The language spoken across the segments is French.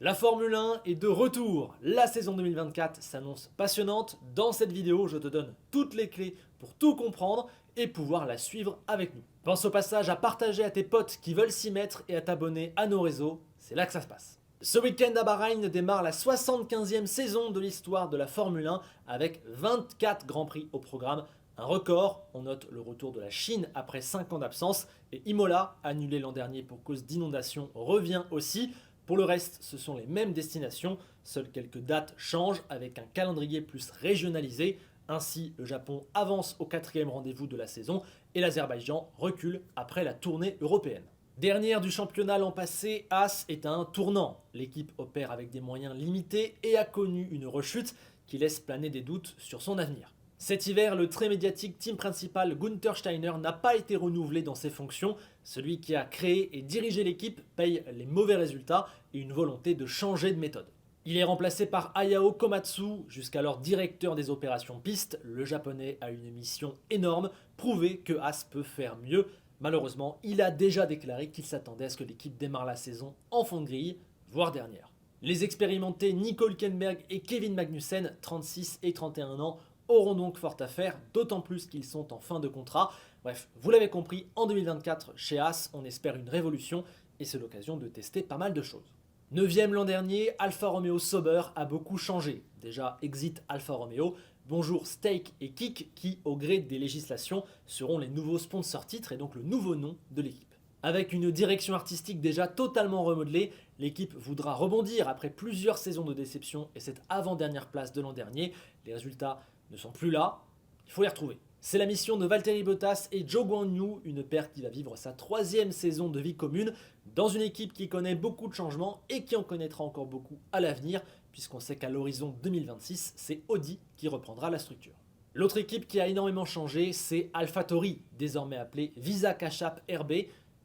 La Formule 1 est de retour. La saison 2024 s'annonce passionnante. Dans cette vidéo, je te donne toutes les clés pour tout comprendre et pouvoir la suivre avec nous. Pense au passage à partager à tes potes qui veulent s'y mettre et à t'abonner à nos réseaux. C'est là que ça se passe. Ce week-end à Bahreïn démarre la 75e saison de l'histoire de la Formule 1 avec 24 Grands Prix au programme. Un record, on note le retour de la Chine après 5 ans d'absence et Imola, annulé l'an dernier pour cause d'inondation, revient aussi. Pour le reste, ce sont les mêmes destinations, seules quelques dates changent avec un calendrier plus régionalisé. Ainsi, le Japon avance au 4e rendez-vous de la saison et l'Azerbaïdjan recule après la tournée européenne. Dernière du championnat l'an passé, Haas est à un tournant. L'équipe opère avec des moyens limités et a connu une rechute qui laisse planer des doutes sur son avenir. Cet hiver, le très médiatique team principal Günther Steiner n'a pas été renouvelé dans ses fonctions. Celui qui a créé et dirigé l'équipe paye les mauvais résultats et une volonté de changer de méthode. Il est remplacé par Hayao Komatsu, jusqu'alors directeur des opérations piste. Le japonais a une mission énorme, prouver que Haas peut faire mieux. Malheureusement, il a déjà déclaré qu'il s'attendait à ce que l'équipe démarre la saison en fond de grille, voire dernière. Les expérimentés Nico Hülkenberg et Kevin Magnussen, 36 et 31 ans, auront donc fort à faire, d'autant plus qu'ils sont en fin de contrat. Bref, vous l'avez compris, en 2024, chez Haas, on espère une révolution et c'est l'occasion de tester pas mal de choses. 9e l'an dernier, Alfa Romeo Sauber a beaucoup changé. Déjà, exit Alfa Romeo, bonjour Stake et Kick qui, au gré des législations, seront les nouveaux sponsors titres et donc le nouveau nom de l'équipe. Avec une direction artistique déjà totalement remodelée, l'équipe voudra rebondir après plusieurs saisons de déception et cette avant-dernière place de l'an dernier. Les résultats ne sont plus là, il faut les retrouver. C'est la mission de Valtteri Bottas et Zhou Guanyu, une paire qui va vivre sa 3e saison de vie commune dans une équipe qui connaît beaucoup de changements et qui en connaîtra encore beaucoup à l'avenir, puisqu'on sait qu'à l'horizon 2026, c'est Audi qui reprendra la structure. L'autre équipe qui a énormément changé, c'est AlphaTauri, désormais appelée Visa Cash-App RB.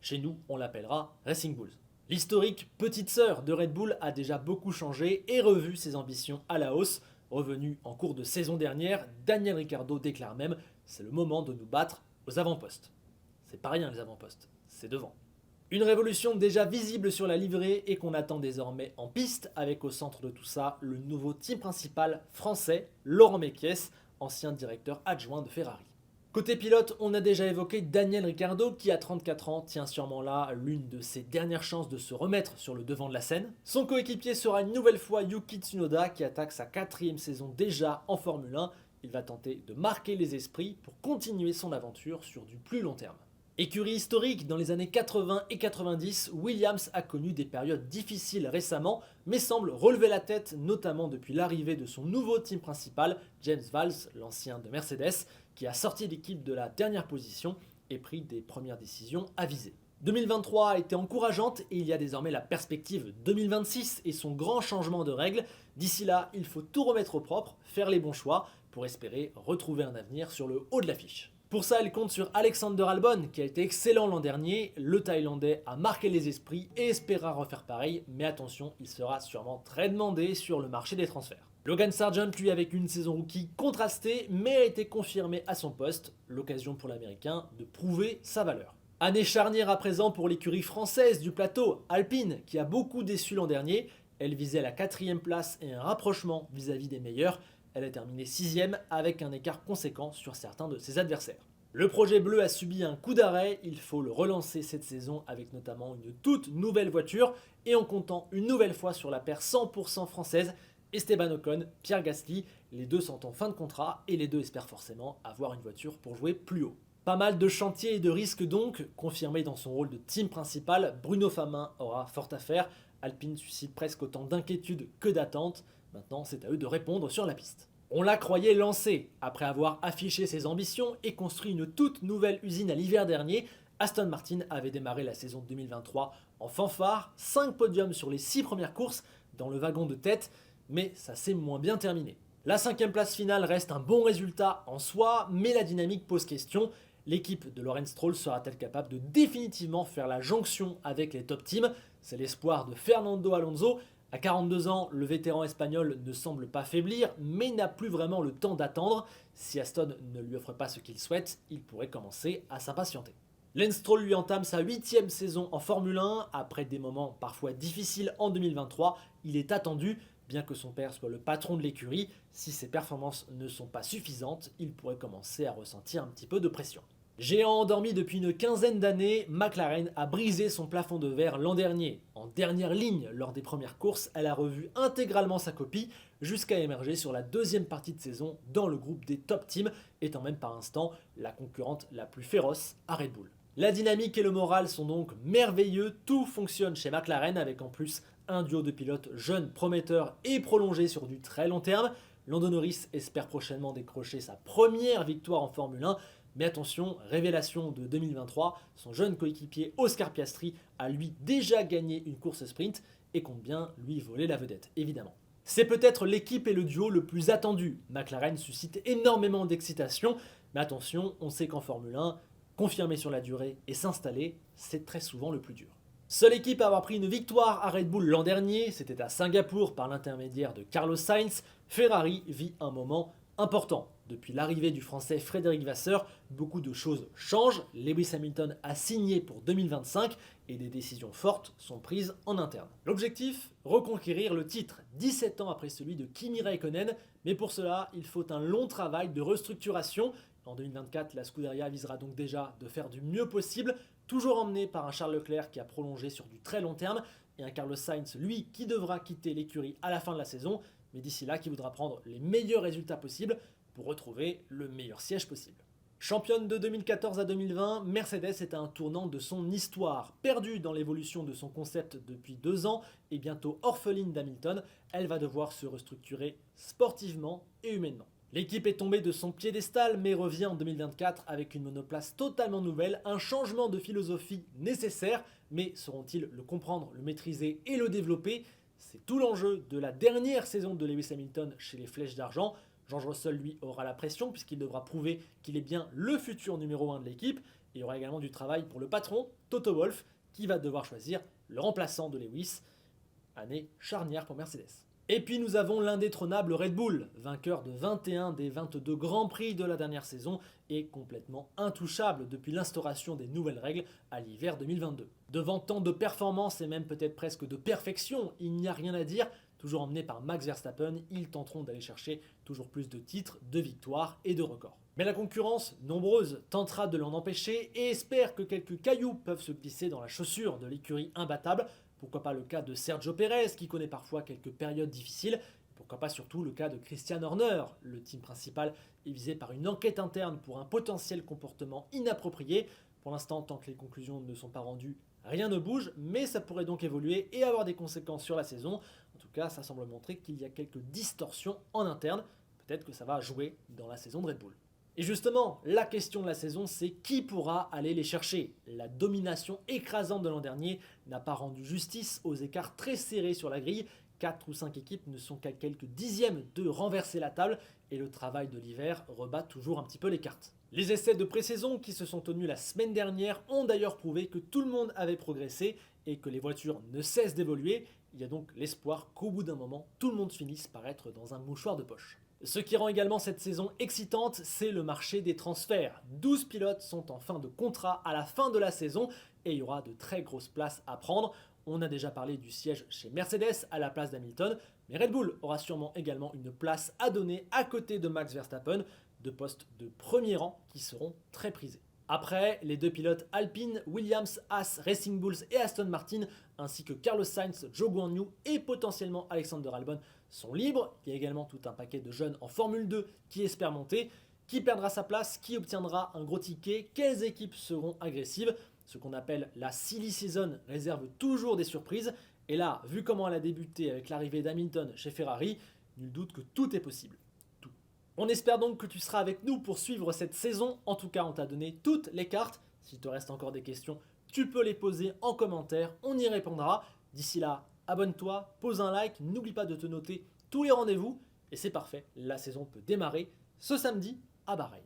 Chez nous, on l'appellera Racing Bulls. L'historique petite sœur de Red Bull a déjà beaucoup changé et revu ses ambitions à la hausse. Revenu en cours de saison dernière, Daniel Ricciardo déclare même « C'est le moment de nous battre aux avant-postes ». C'est pas rien les avant-postes, c'est devant. Une révolution déjà visible sur la livrée et qu'on attend désormais en piste, avec au centre de tout ça le nouveau team principal français, Laurent Mekies, ancien directeur adjoint de Ferrari. Côté pilote, on a déjà évoqué Daniel Ricciardo qui à 34 ans tient sûrement là l'une de ses dernières chances de se remettre sur le devant de la scène. Son coéquipier sera une nouvelle fois Yuki Tsunoda qui attaque sa 4e saison déjà en Formule 1. Il va tenter de marquer les esprits pour continuer son aventure sur du plus long terme. Écurie historique, dans les années 80 et 90, Williams a connu des périodes difficiles récemment, mais semble relever la tête, notamment depuis l'arrivée de son nouveau team principal, James Valls, l'ancien de Mercedes, qui a sorti l'équipe de la dernière position et pris des premières décisions avisées. 2023 a été encourageante et il y a désormais la perspective 2026 et son grand changement de règles. D'ici là, il faut tout remettre au propre, faire les bons choix pour espérer retrouver un avenir sur le haut de l'affiche. Pour ça, elle compte sur Alexander Albon, qui a été excellent l'an dernier. Le Thaïlandais a marqué les esprits et espérera refaire pareil, mais attention, il sera sûrement très demandé sur le marché des transferts. Logan Sargent, lui, avec une saison rookie contrastée, mais a été confirmé à son poste, l'occasion pour l'Américain de prouver sa valeur. Année charnière à présent pour l'écurie française du plateau, Alpine, qui a beaucoup déçu l'an dernier. Elle visait la 4e place et un rapprochement vis-à-vis des meilleurs. Elle a terminé 6e avec un écart conséquent sur certains de ses adversaires. Le projet bleu a subi un coup d'arrêt, il faut le relancer cette saison avec notamment une toute nouvelle voiture et en comptant une nouvelle fois sur la paire 100% française, Esteban Ocon, Pierre Gasly, les deux sont en fin de contrat et les deux espèrent forcément avoir une voiture pour jouer plus haut. Pas mal de chantiers et de risques donc, confirmé dans son rôle de team principal, Bruno Famin aura fort à faire, Alpine suscite presque autant d'inquiétudes que d'attentes, maintenant c'est à eux de répondre sur la piste. On la croyait lancée. Après avoir affiché ses ambitions et construit une toute nouvelle usine à l'hiver dernier, Aston Martin avait démarré la saison 2023 en fanfare, 5 podiums sur les 6 premières courses dans le wagon de tête, mais ça s'est moins bien terminé. La 5e place finale reste un bon résultat en soi, mais la dynamique pose question. L'équipe de Lawrence Stroll sera-t-elle capable de définitivement faire la jonction avec les top teams? C'est l'espoir de Fernando Alonso. À 42 ans, le vétéran espagnol ne semble pas faiblir, mais n'a plus vraiment le temps d'attendre. Si Aston ne lui offre pas ce qu'il souhaite, il pourrait commencer à s'impatienter. Lance Stroll lui entame sa 8e saison en Formule 1. Après des moments parfois difficiles en 2023, il est attendu, bien que son père soit le patron de l'écurie. Si ses performances ne sont pas suffisantes, il pourrait commencer à ressentir un petit peu de pression. Géant endormi depuis une quinzaine d'années, McLaren a brisé son plafond de verre l'an dernier. En dernière ligne lors des premières courses, elle a revu intégralement sa copie jusqu'à émerger sur la deuxième partie de saison dans le groupe des top teams, étant même par instant la concurrente la plus féroce à Red Bull. La dynamique et le moral sont donc merveilleux, tout fonctionne chez McLaren avec en plus un duo de pilotes jeunes, prometteurs et prolongés sur du très long terme. Lando Norris espère prochainement décrocher sa première victoire en Formule 1. Mais attention, révélation de 2023, son jeune coéquipier Oscar Piastri a lui déjà gagné une course sprint et compte bien lui voler la vedette, évidemment. C'est peut-être l'équipe et le duo le plus attendu. McLaren suscite énormément d'excitation, mais attention, on sait qu'en Formule 1, confirmer sur la durée et s'installer, c'est très souvent le plus dur. Seule équipe à avoir pris une victoire à Red Bull l'an dernier, c'était à Singapour par l'intermédiaire de Carlos Sainz. Ferrari vit un moment important. Depuis l'arrivée du français Frédéric Vasseur, beaucoup de choses changent. Lewis Hamilton a signé pour 2025 et des décisions fortes sont prises en interne. L'objectif, reconquérir le titre 17 ans après celui de Kimi Räikkönen, mais pour cela, il faut un long travail de restructuration. En 2024, la Scuderia visera donc déjà de faire du mieux possible, toujours emmené par un Charles Leclerc qui a prolongé sur du très long terme et un Carlos Sainz, lui, qui devra quitter l'écurie à la fin de la saison, mais d'ici là qui voudra prendre les meilleurs résultats possibles pour retrouver le meilleur siège possible. Championne de 2014 à 2020, Mercedes est à un tournant de son histoire. Perdue dans l'évolution de son concept depuis 2 ans et bientôt orpheline d'Hamilton, elle va devoir se restructurer sportivement et humainement. L'équipe est tombée de son piédestal mais revient en 2024 avec une monoplace totalement nouvelle, un changement de philosophie nécessaire, mais sauront-ils le comprendre, le maîtriser et le développer? C'est tout l'enjeu de la dernière saison de Lewis Hamilton chez les Flèches d'Argent. George Russell, lui, aura la pression puisqu'il devra prouver qu'il est bien le futur numéro 1 de l'équipe. Et il y aura également du travail pour le patron, Toto Wolff, qui va devoir choisir le remplaçant de Lewis. Année charnière pour Mercedes. Et puis nous avons l'indétrônable Red Bull, vainqueur de 21 des 22 Grands Prix de la dernière saison et complètement intouchable depuis l'instauration des nouvelles règles à l'hiver 2022. Devant tant de performances et même peut-être presque de perfection, il n'y a rien à dire. Toujours emmenés par Max Verstappen, ils tenteront d'aller chercher toujours plus de titres, de victoires et de records. Mais la concurrence, nombreuse, tentera de l'en empêcher et espère que quelques cailloux peuvent se glisser dans la chaussure de l'écurie imbattable. Pourquoi pas le cas de Sergio Pérez qui connaît parfois quelques périodes difficiles. Pourquoi pas surtout le cas de Christian Horner. Le team principal est visé par une enquête interne pour un potentiel comportement inapproprié. Pour l'instant, tant que les conclusions ne sont pas rendues, rien ne bouge, mais ça pourrait donc évoluer et avoir des conséquences sur la saison. En tout cas, ça semble montrer qu'il y a quelques distorsions en interne. Peut-être que ça va jouer dans la saison de Red Bull. Et justement, la question de la saison, c'est qui pourra aller les chercher. La domination écrasante de l'an dernier n'a pas rendu justice aux écarts très serrés sur la grille. 4 ou 5 équipes ne sont qu'à quelques dixièmes de renverser la table et le travail de l'hiver rebat toujours un petit peu les cartes. Les essais de pré-saison qui se sont tenus la semaine dernière ont d'ailleurs prouvé que tout le monde avait progressé et que les voitures ne cessent d'évoluer. Il y a donc l'espoir qu'au bout d'un moment, tout le monde finisse par être dans un mouchoir de poche. Ce qui rend également cette saison excitante, c'est le marché des transferts. 12 pilotes sont en fin de contrat à la fin de la saison et il y aura de très grosses places à prendre. On a déjà parlé du siège chez Mercedes à la place d'Hamilton, mais Red Bull aura sûrement également une place à donner à côté de Max Verstappen, de postes de premier rang qui seront très prisés. Après, les 2 pilotes Alpine, Williams, Haas, Racing Bulls et Aston Martin, ainsi que Carlos Sainz, Zhou Guanyu et potentiellement Alexander Albon sont libres. Il y a également tout un paquet de jeunes en Formule 2 qui espèrent monter. Qui perdra sa place? Qui obtiendra un gros ticket? Quelles équipes seront agressives? Ce qu'on appelle la silly season réserve toujours des surprises. Et là, vu comment elle a débuté avec l'arrivée d'Hamilton chez Ferrari, nul doute que tout est possible. Tout. On espère donc que tu seras avec nous pour suivre cette saison. En tout cas, on t'a donné toutes les cartes. S'il te reste encore des questions, tu peux les poser en commentaire, on y répondra. D'ici là, abonne-toi, pose un like, n'oublie pas de te noter tous les rendez-vous. Et c'est parfait, la saison peut démarrer ce samedi à Bahreïn.